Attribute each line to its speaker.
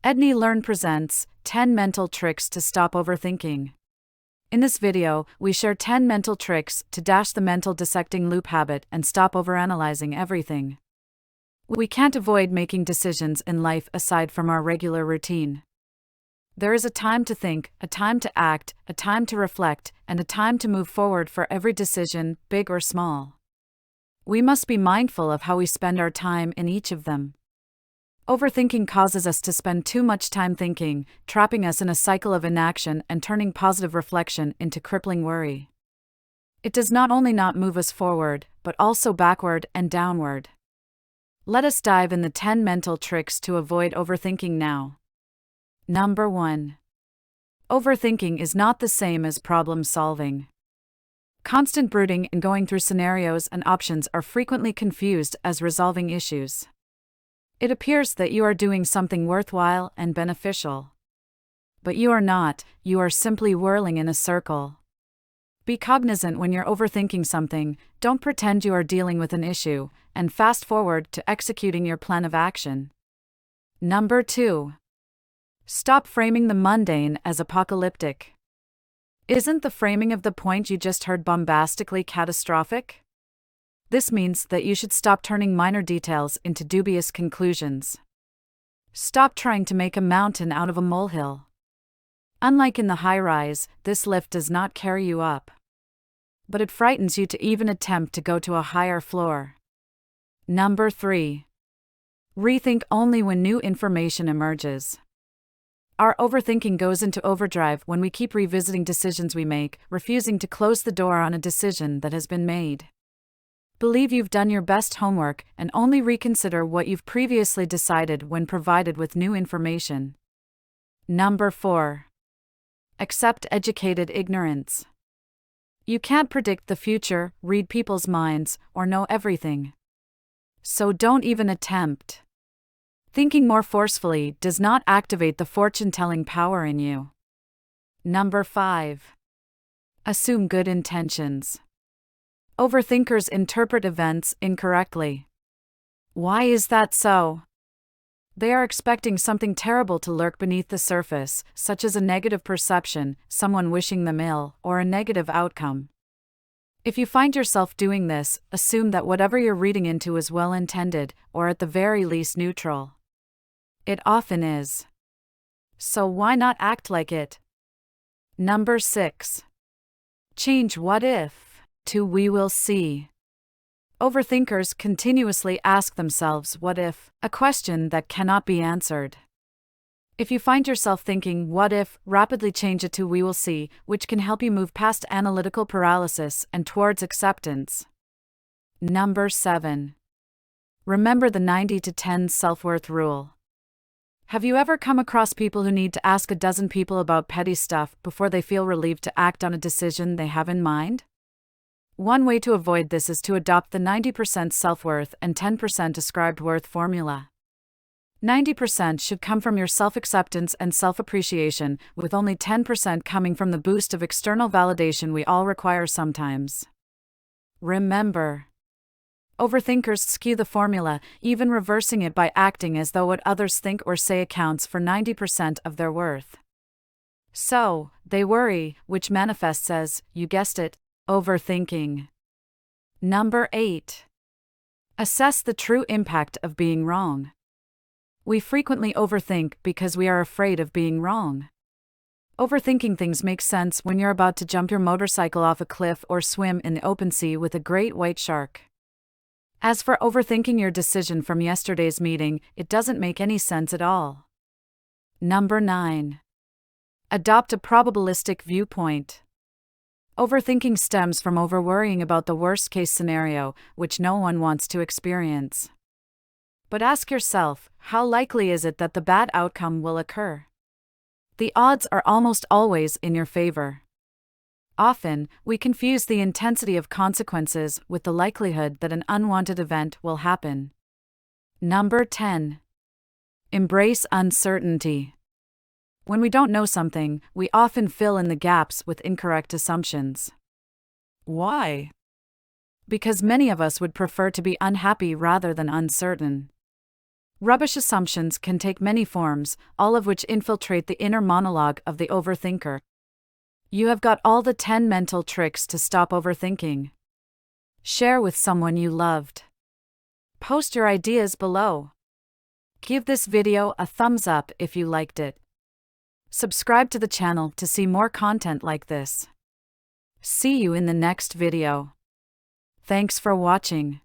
Speaker 1: Edney Learn presents 10 Mental Tricks to Stop Overthinking. In this video, we share 10 mental tricks to dash the mental dissecting loop habit and stop overanalyzing everything. We can't avoid making decisions in life aside from our regular routine. There is a time to think, a time to act, a time to reflect, and a time to move forward for every decision, big or small. We must be mindful of how we spend our time in each of them. Overthinking causes us to spend too much time thinking, trapping us in a cycle of inaction and turning positive reflection into crippling worry. It does not only not move us forward, but also backward and downward. Let us dive in the 10 mental tricks to avoid overthinking now. Number 1. Overthinking is not the same as problem solving. Constant brooding and going through scenarios and options are frequently confused as resolving issues. It appears that you are doing something worthwhile and beneficial. But you are not, you are simply whirling in a circle. Be cognizant when you're overthinking something, don't pretend you are dealing with an issue, and fast forward to executing your plan of action. Number 2. Stop framing the mundane as apocalyptic. Isn't the framing of the point you just heard bombastically catastrophic? This means that you should stop turning minor details into dubious conclusions. Stop trying to make a mountain out of a molehill. Unlike in the high-rise, this lift does not carry you up. But it frightens you to even attempt to go to a higher floor. Number 3. Rethink only when new information emerges. Our overthinking goes into overdrive when we keep revisiting decisions we make, refusing to close the door on a decision that has been made. Believe you've done your best homework and only reconsider what you've previously decided when provided with new information. Number 4. Accept educated ignorance. You can't predict the future, read people's minds, or know everything. So don't even attempt. Thinking more forcefully does not activate the fortune-telling power in you. Number 5. Assume good intentions. Overthinkers interpret events incorrectly. Why is that so? They are expecting something terrible to lurk beneath the surface, such as a negative perception, someone wishing them ill, or a negative outcome. If you find yourself doing this, assume that whatever you're reading into is well-intended, or at the very least neutral. It often is. So why not act like it? Number 6. Change what if to we will see. Overthinkers continuously ask themselves what if, a question that cannot be answered. If you find yourself thinking what if, rapidly change it to we will see, which can help you move past analytical paralysis and towards acceptance. Number 7. Remember the 90 to 10 self-worth rule. Have you ever come across people who need to ask a dozen people about petty stuff before they feel relieved to act on a decision they have in mind? One way to avoid this is to adopt the 90% self-worth and 10% ascribed worth formula. 90% should come from your self-acceptance and self-appreciation, with only 10% coming from the boost of external validation we all require sometimes. Remember, overthinkers skew the formula, even reversing it by acting as though what others think or say accounts for 90% of their worth. So, they worry, which manifests as, you guessed it, overthinking. Number 8. Assess the true impact of being wrong. We frequently overthink because we are afraid of being wrong. Overthinking things makes sense when you're about to jump your motorcycle off a cliff or swim in the open sea with a great white shark. As for overthinking your decision from yesterday's meeting, it doesn't make any sense at all. Number 9. Adopt a probabilistic viewpoint. Overthinking stems from overworrying about the worst-case scenario, which no one wants to experience. But ask yourself, how likely is it that the bad outcome will occur? The odds are almost always in your favor. Often, we confuse the intensity of consequences with the likelihood that an unwanted event will happen. Number 10. Embrace uncertainty. When we don't know something, we often fill in the gaps with incorrect assumptions. Why? Because many of us would prefer to be unhappy rather than uncertain. Rubbish assumptions can take many forms, all of which infiltrate the inner monologue of the overthinker. You have got all the 10 mental tricks to stop overthinking. Share with someone you loved. Post your ideas below. Give this video a thumbs up if you liked it. Subscribe to the channel to see more content like this. See you in the next video. Thanks for watching.